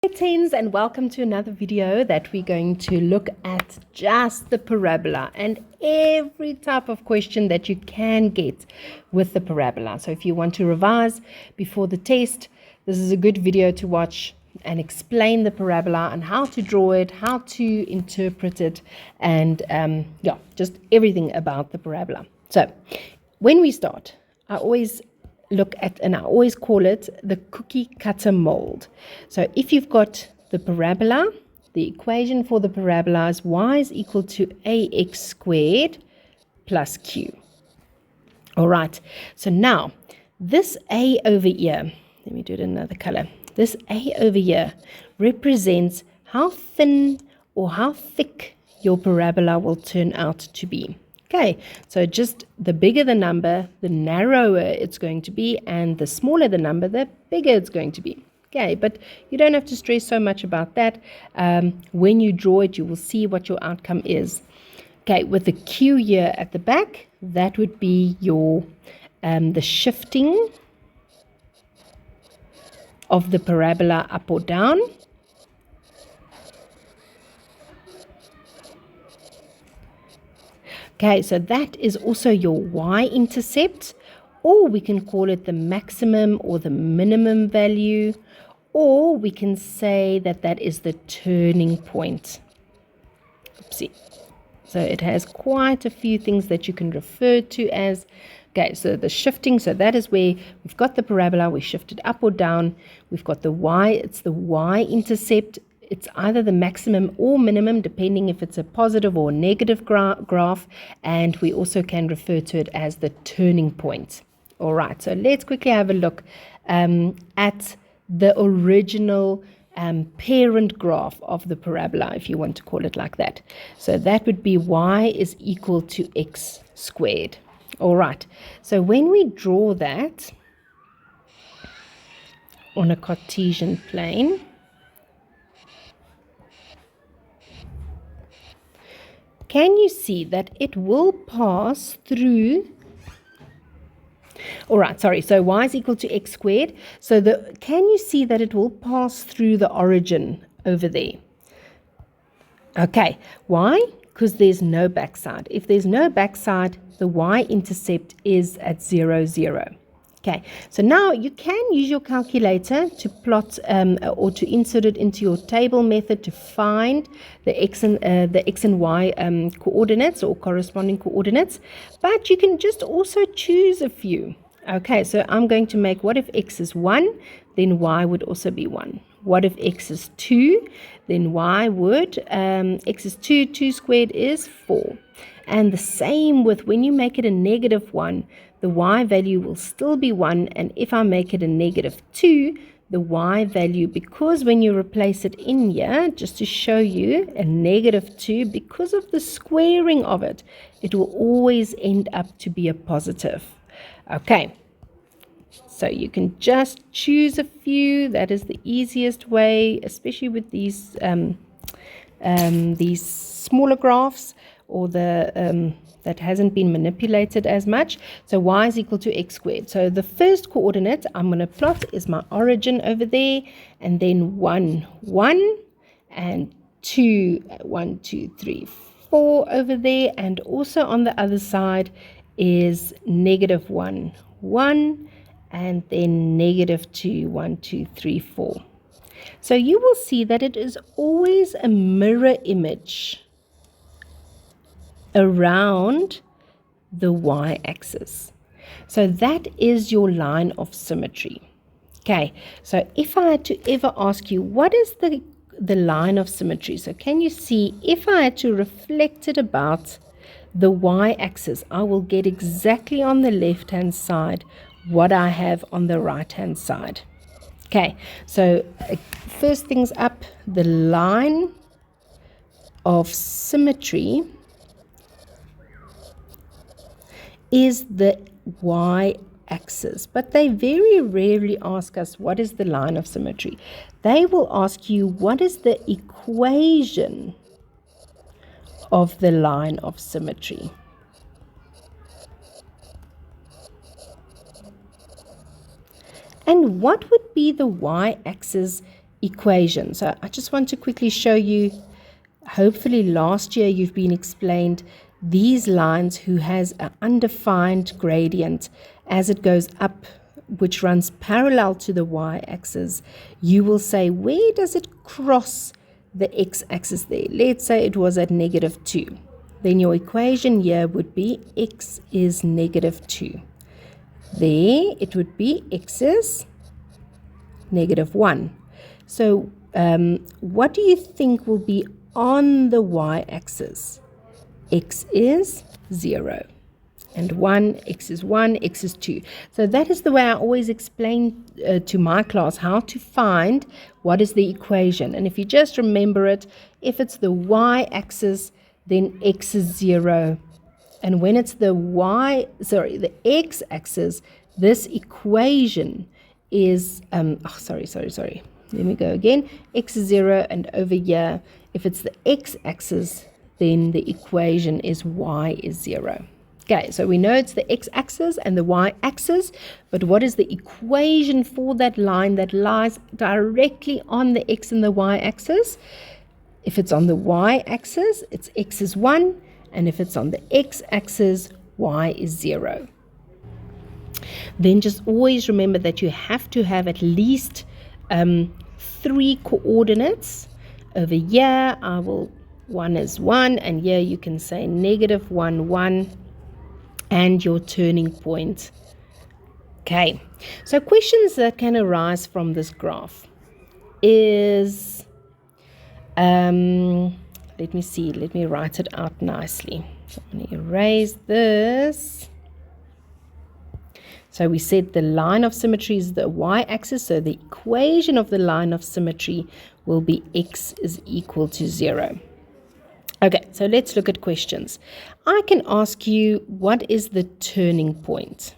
Greetings and welcome to another video that we're going to look at just the parabola and every type of question that you can get with the parabola. So if you want to revise before the test, this is a good video to watch and explain the parabola and how to draw it, how to interpret it, and just everything about the parabola. So when we start, I always look at, and I always call it the cookie cutter mold. So if you've got the parabola, the equation for the parabola is y is equal to ax squared plus q. All right, so now this a over here, let me do it in another color. This a over here represents how thin or how thick your parabola will turn out to be. Okay, so just the bigger the number, the narrower it's going to be, and the smaller the number, the bigger it's going to be. Okay, but you don't have to stress so much about that. When you draw it, you will see what your outcome is. Okay, with the Q here at the back, that would be your the shifting of the parabola up or down. Okay, so that is also your y-intercept, or we can call it the maximum or the minimum value, or we can say that that is the turning point. Oopsie. So it has quite a few things that you can refer to as. Okay, so the shifting, so that is where we've got the parabola, we shift it up or down. We've got the y, it's the y-intercept. It's either the maximum or minimum, depending if it's a positive or negative graph. And we also can refer to it as the turning point. All right, so let's quickly have a look at the original parent graph of the parabola, if you want to call it like that. So that would be y is equal to x squared. All right, so when we draw that on a Cartesian plane, can you see that it will pass through? All right, sorry, so y is equal to x squared. So can you see that it will pass through the origin over there? Okay, why? Because there's no backside. If there's no backside, the y-intercept is at 0, 0. Okay, so now you can use your calculator to plot or to insert it into your table method to find the x and y coordinates or corresponding coordinates, but you can just also choose a few. Okay, so I'm going to make, what if x is 1, then y would also be 1. What if x is 2, then y would, x is 2, 2 squared is 4. And the same with when you make it a negative 1, the y value will still be 1. And if I make it a negative 2, the y value, because when you replace it in here, just to show you, a negative 2, because of the squaring of it, it will always end up to be a positive. Okay, so you can just choose a few. That is the easiest way, especially with these smaller graphs, or the that hasn't been manipulated as much. So y is equal to x squared. So the first coordinate I'm going to plot is my origin over there, and then 1, 1, and 2, 1, 2, 3, 4 over there, and also on the other side is negative 1, 1, and then negative 2, 1, 2, 3, 4. So you will see that it is always a mirror image around the y-axis. So that is your line of symmetry. Okay, so if I had to ever ask you, what is the line of symmetry? So can you see, if I had to reflect it about the y-axis, I will get exactly on the left-hand side what I have on the right-hand side. Okay, so first things up, the line of symmetry is the y-axis, but they very rarely ask us what is the line of symmetry. They will ask you what is the equation of the line of symmetry. And what would be the y-axis equation. So I just want to quickly show you, hopefully last year you've been explained these lines who has an undefined gradient as it goes up, which runs parallel to the y-axis. You will say, where does it cross the x-axis there? Let's say it was at -2. Then your equation here would be x is -2. There it would be x is -1. So what do you think will be on the y-axis? X is 0. And 1, x is 1, x is 2. So that is the way I always explain to my class how to find what is the equation. And if you just remember it, if it's the y-axis, then x is 0. And when it's the the x-axis, this equation is, sorry. Let me go again. X is 0, and over here, if it's the x-axis, then the equation is y is 0. Okay, so we know it's the x-axis and the y-axis, but what is the equation for that line that lies directly on the x and the y-axis? If it's on the y-axis, it's x is 1, and if it's on the x-axis, y is 0. Then just always remember that you have to have at least 3 coordinates. Over here, 1 is 1, and here you can say -1, 1, and your turning point. Okay, so questions that can arise from this graph is, let me see, let me write it out nicely. So I'm going to erase this. So we said the line of symmetry is the y-axis, so the equation of the line of symmetry will be x is equal to 0. Okay, so let's look at questions. I can ask you, what is the turning point?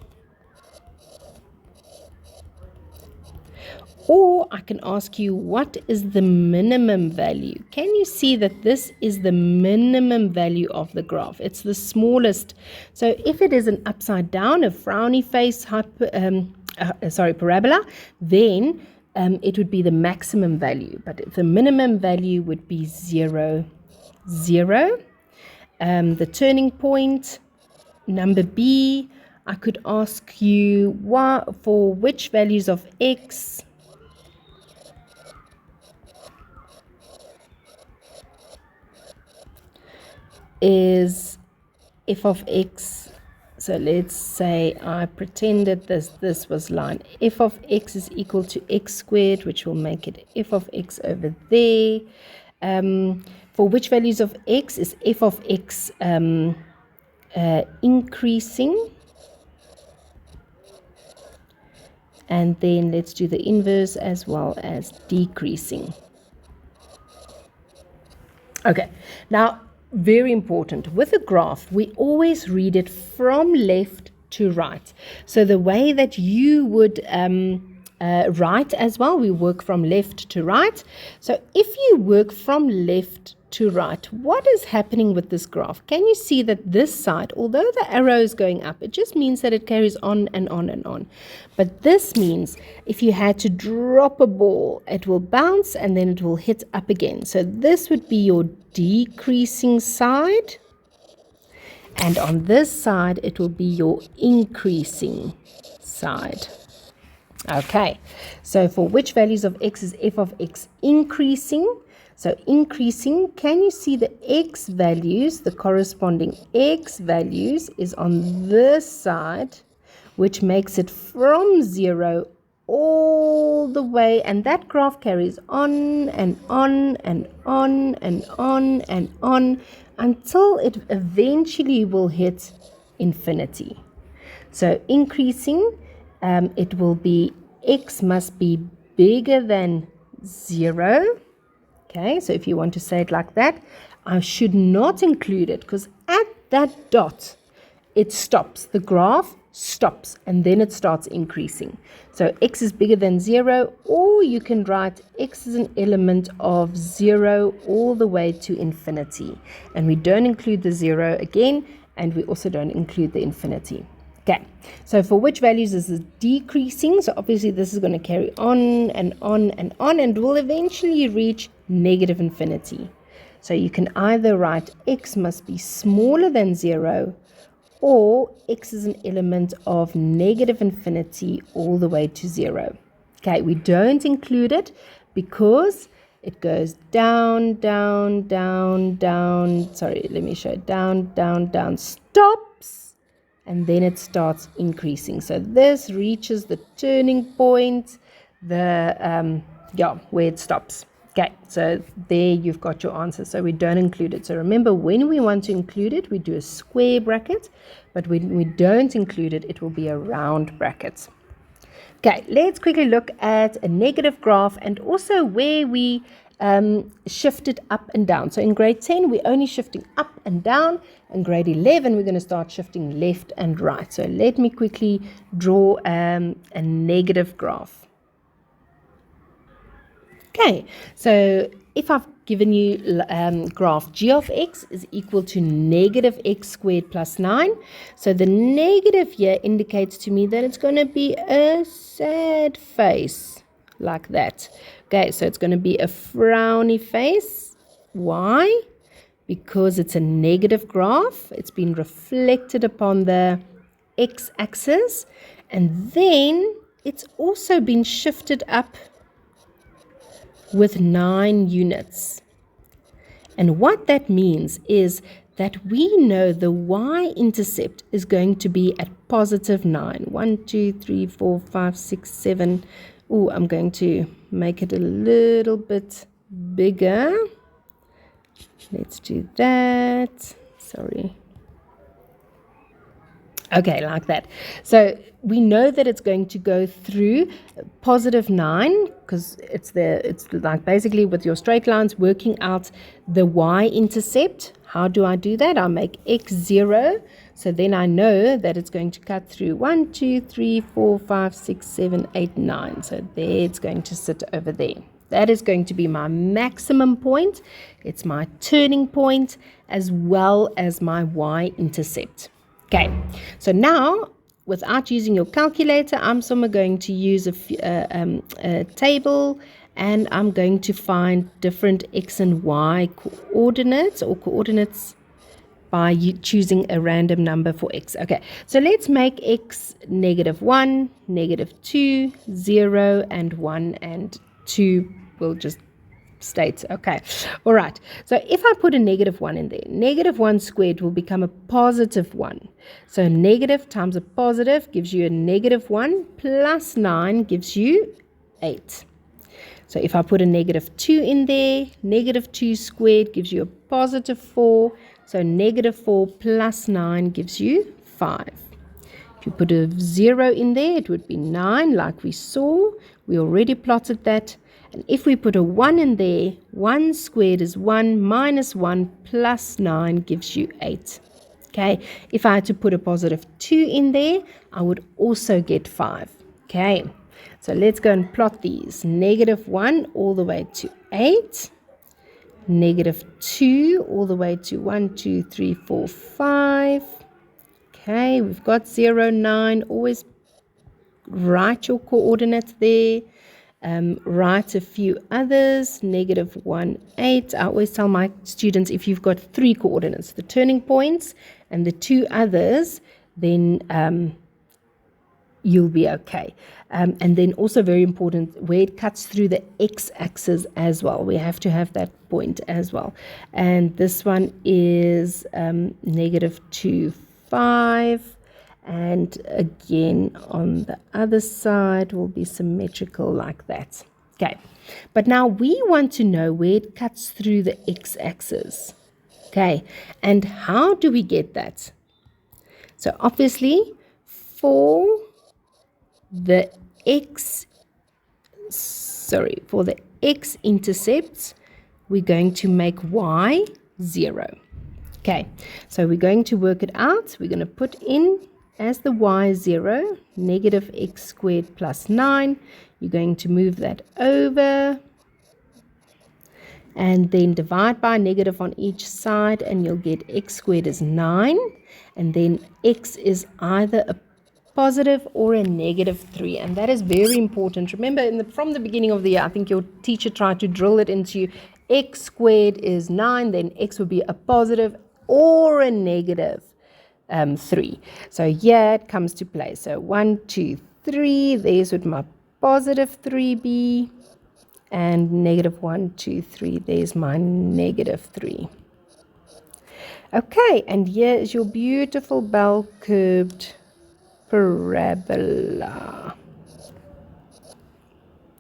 Or I can ask you, what is the minimum value? Can you see that this is the minimum value of the graph? It's the smallest. So if it is an upside down, a frowny face parabola, then it would be the maximum value. But the minimum value would be 0, 0. The turning point, number B, I could ask you, for which values of x is f of x. So let's say I pretended this was line f of x is equal to x squared, which will make it f of x over there. For which values of x is f of x increasing? And then let's do the inverse as well as decreasing. Okay, now very important. With a graph, we always read it from left to right. So the way that you would write as well, we work from left to right. So if you work from left to right, what is happening with this graph? Can you see that this side, although the arrow is going up, it just means that it carries on and on and on. But this means if you had to drop a ball, it will bounce and then it will hit up again. So this would be your decreasing side, and on this side it will be your increasing side. Okay, so for which values of x is f of x increasing? So increasing, can you see the x values, the corresponding x values is on this side, which makes it from 0 all the way, and that graph carries on and on and on and on and on until it eventually will hit infinity. So increasing, it will be x must be bigger than 0. Okay, so if you want to say it like that, I should not include it because at that dot, it stops. The graph stops and then it starts increasing. So x is bigger than 0, or you can write x is an element of 0 all the way to infinity. And we don't include the 0 again, and we also don't include the infinity. Okay, so for which values is this decreasing? So obviously this is going to carry on and on and on, and will eventually reach negative infinity. So you can either write x must be smaller than 0, or x is an element of negative infinity all the way to 0. Okay, we don't include it because it goes down, down, down, down. Sorry, let me show it. Down, down, down, stops, and then it starts increasing. So this reaches the turning point, where it stops. Okay, so there you've got your answer. So we don't include it. So remember, when we want to include it, we do a square bracket, but when we don't include it, it will be a round bracket. Okay, let's quickly look at a negative graph and also where we shifted up and down. So in grade 10, we're only shifting up and down. In grade 11, we're going to start shifting left and right. So let me quickly draw a negative graph. Okay, so if I've given you graph g of x is equal to negative x squared plus 9. So the negative here indicates to me that it's going to be a sad face like that. Okay, so it's going to be a frowny face. Why? Because it's a negative graph. It's been reflected upon the x-axis, and then it's also been shifted up with 9 units. And what that means is that we know the y-intercept is going to be at positive 9. 1, 2, 3, 4, 5, 6, 7. Oh, I'm going to make it a little bit bigger. Let's do that. Sorry. Okay, like that. So we know that it's going to go through positive 9 because it's like basically with your straight lines working out the y-intercept. How do I do that? I make x 0. So then I know that it's going to cut through 1, 2, 3, 4, 5, 6, 7, 8, 9. So there it's going to sit over there. That is going to be my maximum point. It's my turning point as well as my y-intercept. Okay, so now without using your calculator, I'm somewhere going to use a table, and I'm going to find different x and y coordinates or coordinates by choosing a random number for x. Okay, so let's make x negative 1, negative 2, 0, and 1 and 2. We'll just state. Okay, all right. So if I put a negative 1 in there, negative 1 squared will become a positive 1. So negative times a positive gives you a negative 1 plus 9 gives you 8. So if I put a negative 2 in there, negative 2 squared gives you a positive 4. So negative 4 plus 9 gives you 5. If you put a 0 in there, it would be 9 like we saw. We already plotted that. And if we put a 1 in there, 1 squared is 1 minus 1 plus 9 gives you 8. Okay, if I had to put a positive 2 in there, I would also get 5. Okay, so let's go and plot these. Negative 1 all the way to 8. Negative 2 all the way to 1, 2, 3, 4, 5. Okay, we've got 0, 9. Always write your coordinates there. Write a few others. Negative 1, 8. I always tell my students, if you've got 3 coordinates, the turning points and the 2 others, then you'll be okay. And then also very important, where it cuts through the x-axis as well. We have to have that point as well. And this one is negative 2, 5. And again, on the other side will be symmetrical like that. Okay, but now we want to know where it cuts through the x-axis. Okay, and how do we get that? So obviously, for the x-intercepts, we're going to make y 0. Okay, so we're going to work it out. We're going to put in as the y 0, negative x squared plus 9. You're going to move that over and then divide by negative on each side, and you'll get x squared is 9. And then x is either a positive or a negative 3. And that is very important. Remember, from the beginning of the year, I think your teacher tried to drill it into you. X squared is 9, then x would be a positive or a negative 3. So here it comes to play. So 1, 2, 3, there's what my positive 3 be, and negative 1, 2, 3, there's my negative 3. Okay, and here is your beautiful bell-curved parabola.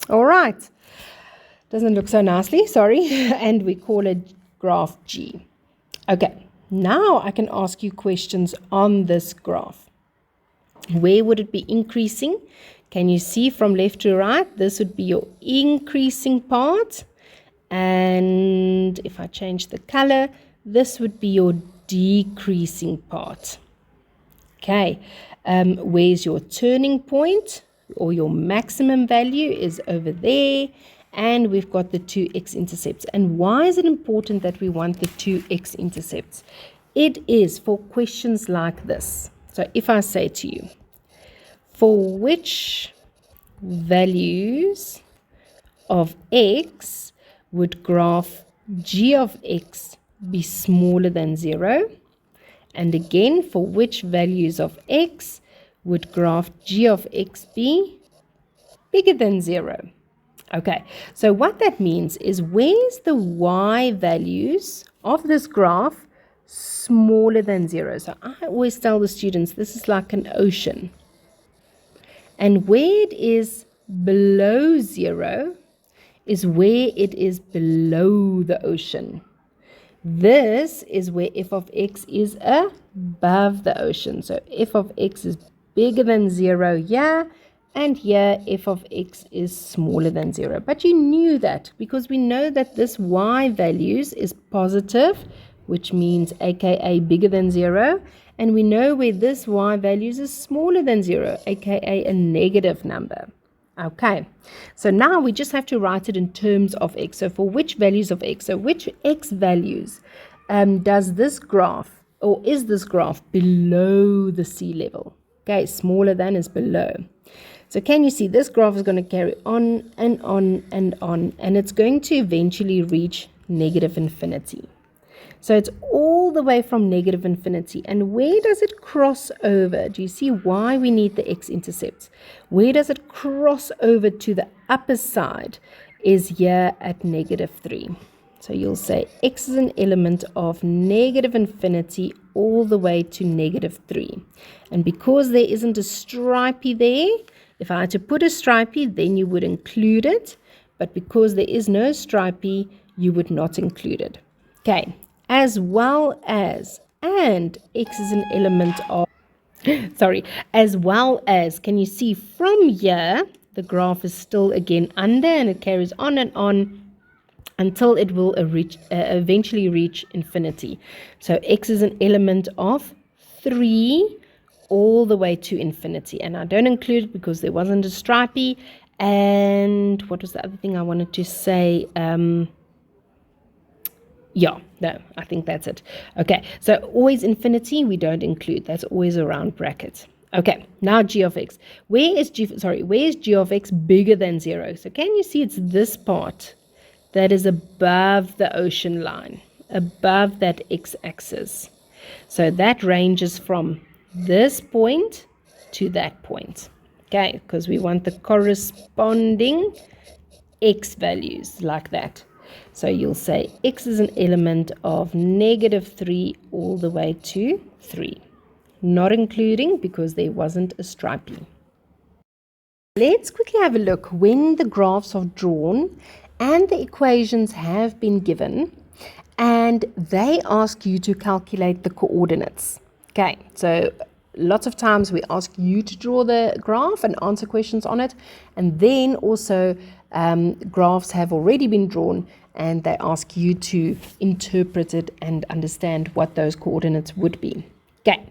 All right, doesn't look so nicely, sorry, and we call it graph G. Okay, now I can ask you questions on this graph. Where would it be increasing? Can you see from left to right? This would be your increasing part. And if I change the color, this would be your decreasing part. Okay, where's your turning point or your maximum value is over there. And we've got the two x-intercepts. And why is it important that we want the two x-intercepts? It is for questions like this. So if I say to you, for which values of x would graph g of x be smaller than 0? And again, for which values of x would graph g of x be bigger than 0? Okay, so what that means is, where's the y values of this graph smaller than 0? So I always tell the students this is like an ocean. And where it is below 0 is where it is below the ocean. This is where f of x is above the ocean. So f of x is bigger than 0 here, and here f of x is smaller than 0. But you knew that because we know that this y values is positive, which means aka bigger than 0. And we know where this y values is smaller than 0, aka a negative number. Okay, so now we just have to write it in terms of x. So for which values of x? So which x values does this graph, or is this graph below the sea level? Okay, smaller than is below. So can you see this graph is going to carry on and on and on, and it's going to eventually reach negative infinity. So it's all the way from negative infinity. And where does it cross over? Do you see why we need the x-intercepts? Where does it cross over to the upper side is here at negative 3. So you'll say x is an element of negative infinity all the way to negative 3. And because there isn't a stripey there, if I had to put a stripey, then you would include it. But because there is no stripey, you would not include it. Okay. As well as, and x is an element of, as well as, can you see from here, the graph is still again under, and it carries on and on until it will eventually reach infinity. So x is an element of 3 all the way to infinity. And I don't include it because there wasn't a stripey. And what was the other thing I wanted to say? Yeah, no, I think that's it. Okay, so always infinity, we don't include. That's always a round bracket. Okay, now g of x. Where is g of x bigger than 0? So can you see it's this part that is above the ocean line, above that x-axis. So that ranges from this point to that point. Okay, because we want the corresponding x values like that. So you'll say x is an element of negative 3 all the way to 3. Not including because there wasn't a stripey. Let's quickly have a look when the graphs are drawn and the equations have been given and they ask you to calculate the coordinates. Okay, so lots of times we ask you to draw the graph and answer questions on it, and then also graphs have already been drawn and they ask you to interpret it and understand what those coordinates would be. Okay,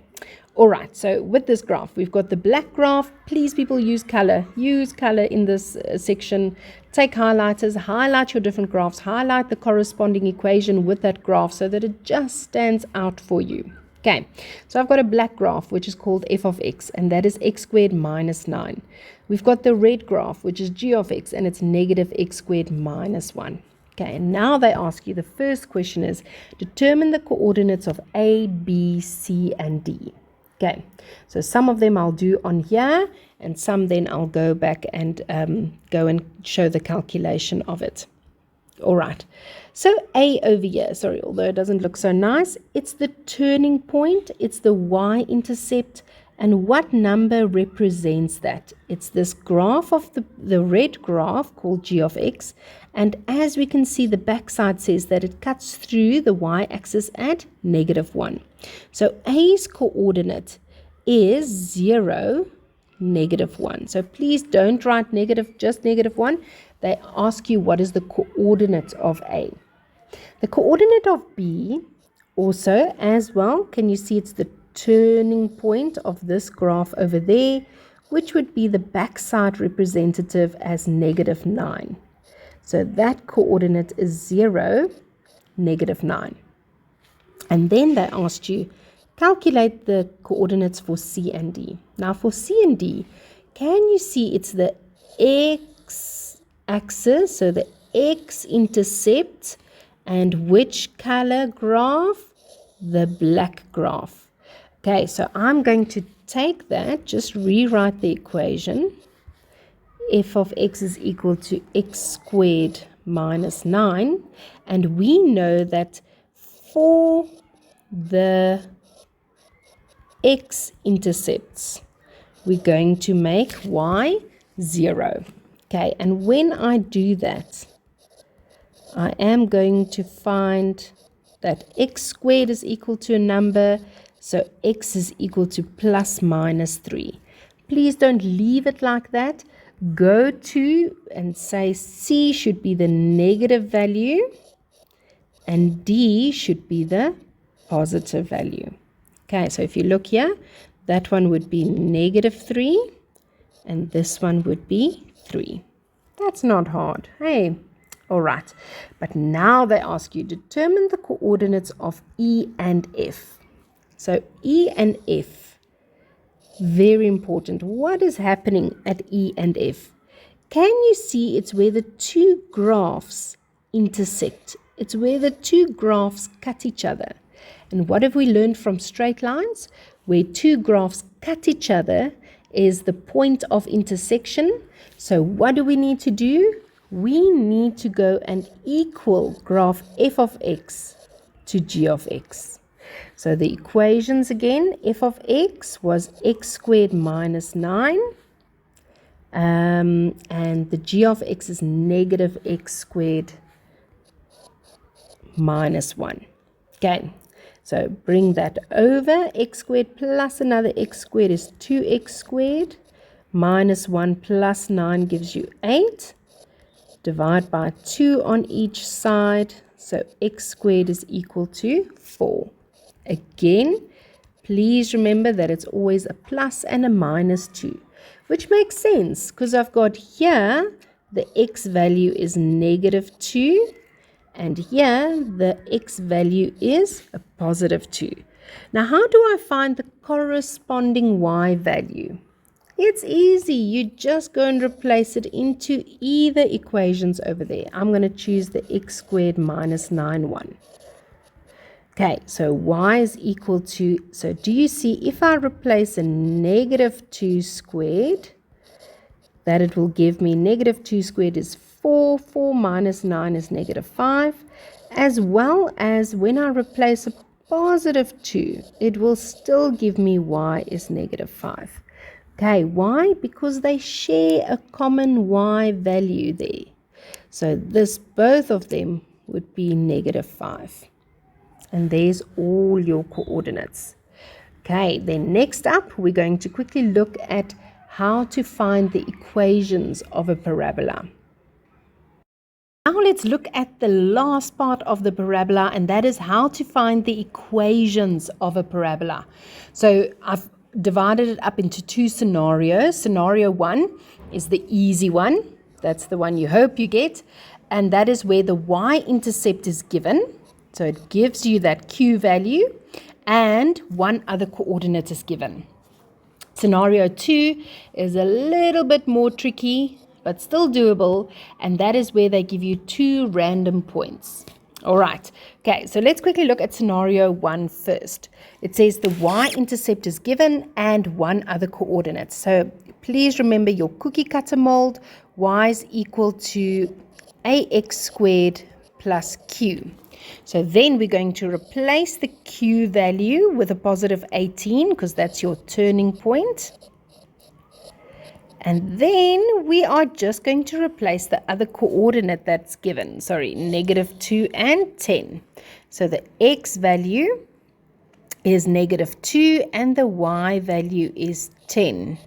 all right, so with this graph, we've got the black graph. Please, people, use color. Use color in this section. Take highlighters, highlight your different graphs, highlight the corresponding equation with that graph so that it just stands out for you. Okay, so I've got a black graph, which is called f of x, and that is x squared minus 9. We've got the red graph, which is g of x, and it's negative x squared minus 1. Okay, and now they ask you, the first question is, determine the coordinates of A, B, C, and D. Okay, so some of them I'll do on here, and some then I'll go back and go and show the calculation of it. All right, so A over here, sorry, although it doesn't look so nice, it's the turning point, it's the y-intercept, and what number represents that? It's this graph of the red graph called g of x, and as we can see, the backside says that it cuts through the y-axis at -1. So A's coordinate is 0, -1. So please don't write just -1. They ask you what is the coordinate of A. The coordinate of B also as well, can you see it's the turning point of this graph over there, which would be the backside representative as -9. So that coordinate is 0, -9. And then they asked you, calculate the coordinates for C and D. Now for C and D, can you see it's the x-axis, so the x-intercept, and which color graph? The black graph. Okay, so I'm going to take that, just rewrite the equation. F of x is equal to x squared minus 9. And we know that for the x-intercepts, we're going to make y 0. Okay, and when I do that, I am going to find that x squared is equal to a number, so x is equal to plus minus 3. Please don't leave it like that. Go to and say C should be the negative value and D should be the positive value. Okay, so if you look here, that one would be -3 and this one would be 3. That's not hard. Hey, all right. But now they ask you, determine the coordinates of E and F. So E and F, very important. What is happening at E and F? Can you see it's where the two graphs intersect? It's where the two graphs cut each other. And what have we learned from straight lines? Where two graphs cut each other is the point of intersection. So what do we need to do? We need to go and equal graph f of x to g of x. So the equations again, f of x was x squared minus 9. And the g of x is negative x squared minus 1. Okay, so bring that over. X squared plus another x squared is 2x squared. Minus 1 plus 9 gives you 8. Divide by 2 on each side. So x squared is equal to 4. Again, please remember that it's always a plus and a minus 2. Which makes sense because I've got here the x value is -2 and here the x value is a +2. Now how do I find the corresponding y value? It's easy. You just go and replace it into either equations over there. I'm going to choose the x squared minus 9 one. Okay, so y is equal to, so do you see if I replace a -2 squared, that it will give me -2 squared is 4, 4 minus 9 is -5, as well as when I replace a +2, it will still give me y is -5. Okay, why? Because they share a common y value there. So this, both of them would be -5. And there's all your coordinates. Okay, then next up, we're going to quickly look at how to find the equations of a parabola. Now let's look at the last part of the parabola, and that is how to find the equations of a parabola. So I've divided it up into two scenarios. Scenario 1 is the easy one. That's the one you hope you get. And that is where the y-intercept is given. So it gives you that q value. and one other coordinate is given. Scenario 2 is a little bit more tricky, but still doable, and that is where they give you 2 random points. All right, okay, so let's quickly look at scenario 1 first. It says the y-intercept is given and one other coordinate. So please remember your cookie cutter mold, y is equal to ax squared plus q. So then we're going to replace the q value with a positive 18 because that's your turning point. And then we are just going to replace the other coordinate that's given. Negative 2 and 10. So the x value is negative 2 and the y value is 10.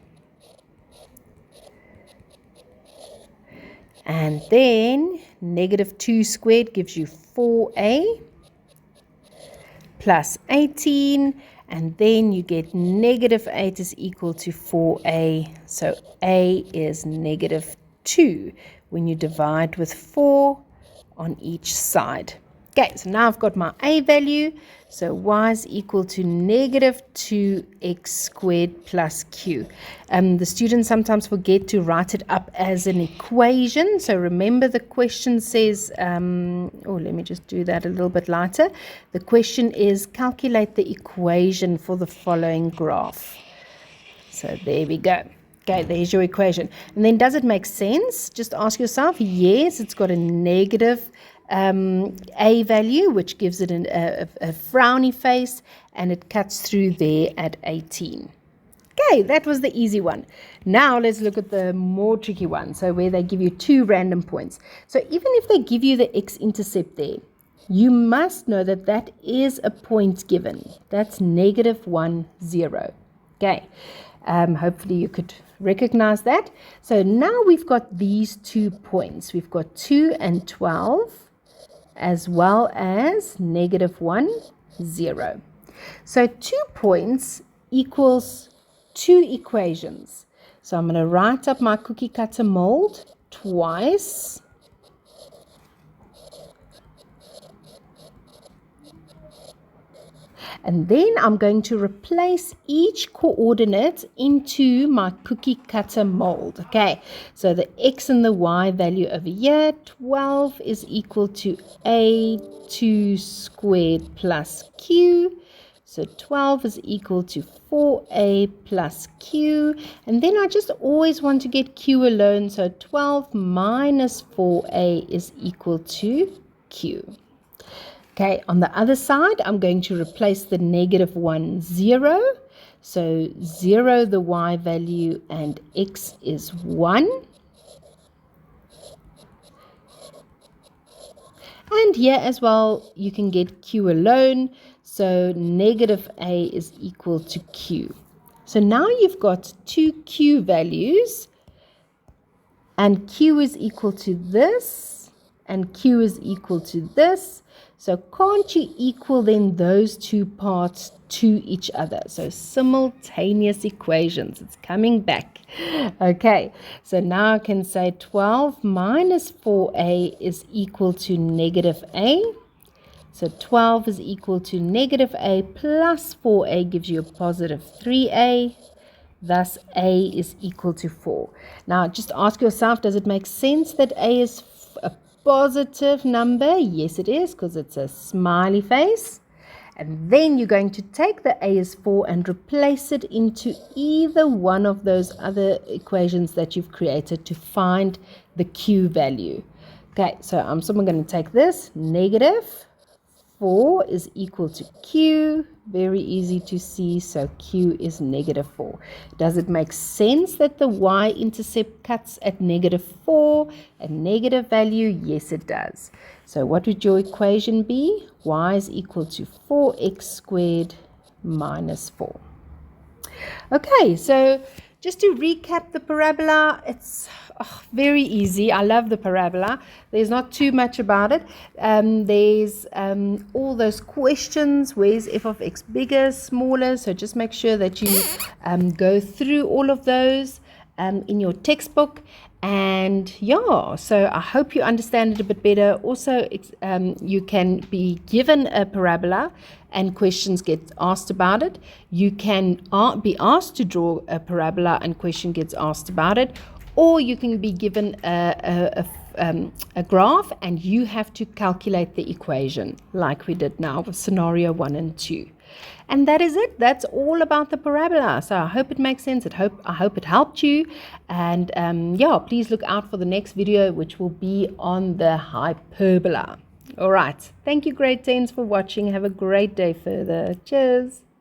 And then negative 2 squared gives you 4a plus 18. And then you get negative 8 is equal to 4a. So a is negative 2 when you divide with 4 on each side. Okay, so now I've got my a value. So y is equal to negative 2x squared plus q. The students sometimes forget to write it up as an equation. So remember the question says, let me just do that a little bit lighter. The question is calculate the equation for the following graph. So there we go. Okay, there's your equation. And then does it make sense? Just ask yourself, yes, it's got a negative a value, which gives it a frowny face, and it cuts through there at 18. Okay, that was the easy one. Now let's look at the more tricky one, so where they give you 2 random points. So even if they give you the x-intercept there, you must know that that is a point given. That's negative 1, 0. Okay, hopefully you could recognize that. So now we've got these 2 points. We've got 2 and 12. As well as negative 1, 0. So 2 points equals 2 equations. So I'm going to write up my cookie cutter mold twice. And then I'm going to replace each coordinate into my cookie cutter mold. Okay, so the x and the y value over here, 12 is equal to a2 squared plus q. So 12 is equal to 4a plus q. And then I just always want to get q alone. So 12 minus 4a is equal to q. Okay, on the other side, I'm going to replace the negative 1, 0. So 0, the y value, and x is 1. And here as well, you can get q alone. So negative a is equal to q. So now you've got 2 q values. And q is equal to this. And q is equal to this. So can't you equal then those 2 parts to each other? So simultaneous equations. It's coming back. Okay, so now I can say 12 minus 4a is equal to negative a. So 12 is equal to negative a plus 4a gives you a positive 3a. Thus, a is equal to 4. Now, just ask yourself, does it make sense that a is a positive number? Yes, it is, because it's a smiley face. And then you're going to take the a is 4 and replace it into either one of those other equations that you've created to find the q value. Okay, so I'm simply going to take this. Negative 4 is equal to q. Very easy to see, so q is negative 4. Does it make sense that the y-intercept cuts at negative 4, a negative value? Yes, it does. So what would your equation be? Y is equal to 4x squared minus 4. Okay, so just to recap the parabola, it's very easy. I love the parabola. There's not too much about it. There's all those questions. Where's f of x bigger, smaller? So just make sure that you go through all of those in your textbook. And yeah, so I hope you understand it a bit better. Also, you can be given a parabola and questions get asked about it. You can be asked to draw a parabola and question gets asked about it. Or you can be given a graph and you have to calculate the equation like we did now with scenario 1 and 2. And that is it. That's all about the parabola. So I hope it makes sense. I hope it helped you. And yeah, please look out for the next video, which will be on the hyperbola. All right. Thank you, grade 10s, for watching. Have a great day further. Cheers.